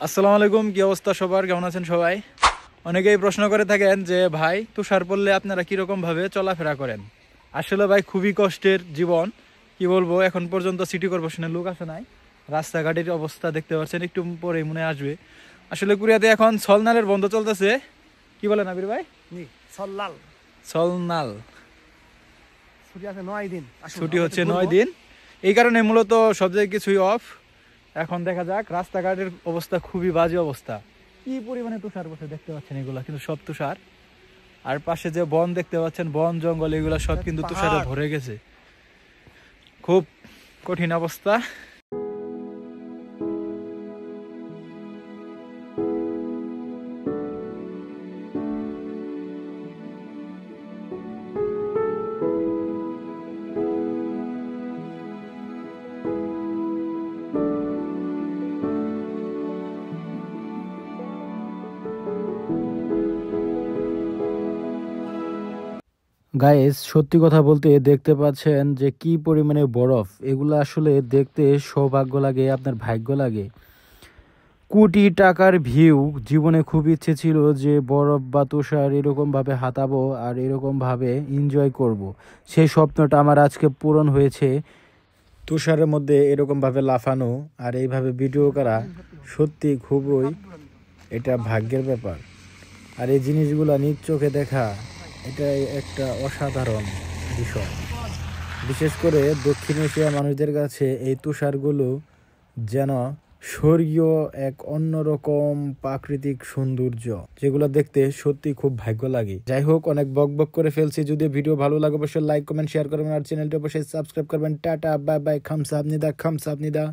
আসসালামু আলাইকুম, কি অবস্থা সবার? কেমন আছেন সবাই? অনেকেই প্রশ্ন করে থাকেন যে ভাই তুষার পড়লে আপনারা কিরকম ভাবে চলাফেরা করেন। আসলে ভাই খুবই কষ্টের জীবন, কি বলবো। এখন পর্যন্ত সিটি কর্পোরেশনের লোক আসে নাই। রাস্তাঘাটের অবস্থা দেখতে পাচ্ছেন, একটু পরে মনে আসবে। আসলে কুরিয়াতে এখন ছলনালের বন্ধ চলতেছে। কি বলেন আবির ভাই? সল্লাল ছলনাল ছুটি আছে 9 দিন। ছুটি হচ্ছে 9 দিন, এই কারণে মূলত সব জায়গায় কিছুই অফ। এখন দেখা যাক, রাস্তাঘাটের অবস্থা খুবই বাজে অবস্থা। কি পরিমাণে তুষার বসে দেখতে পাচ্ছেন, এগুলা কিন্তু সব তুষার। আর পাশে যে বন দেখতে পাচ্ছেন, বন জঙ্গল, এগুলা সব কিন্তু তুষারে ভরে গেছে। খুব কঠিন অবস্থা। গাইস, সত্যি কথা বলতে দেখতে পাচ্ছেন যে কি পরিমাণে বরফ। এগুলো আসলে দেখতে সৌভাগ্য লাগে, আপনার ভাগ্য লাগে। কোটি টাকার ভিউ। জীবনে খুব ইচ্ছে ছিল যে বরফ বা তুষার এরকম ভাবে হাতাবো আর এরকম ভাবে এনজয় করব। সেই স্বপ্নটা আমার আজকে পূরণ হয়েছে। তুষারের মধ্যে এরকম ভাবে লাফানো আর এইভাবে ভিডিও করা সত্যি খুবই এটা ভাগ্যের ব্যাপার। আর এই জিনিসগুলো নিজ চোখে দেখা এটা একটা অসাধারণ বিষয়। বিশেষ করে দক্ষিণ এশিয়া মানুষদের কাছে এই তুষারগুলো যেন স্বর্গীয় এক অন্যরকম প্রাকৃতিক সৌন্দর্য, যেগুলো দেখতে সত্যি খুব ভাগ্য লাগে। যাই হোক, অনেক বক বক করে ফেলছি। যদি ভিডিও ভালো লাগে অবশ্যই লাইক কমেন্ট শেয়ার করবেন আর চ্যানেলটি অবশ্যই সাবস্ক্রাইব করবেন। টাটা, বাই বাই, খামসাহাবনিদা, খামসাহাবনিদা।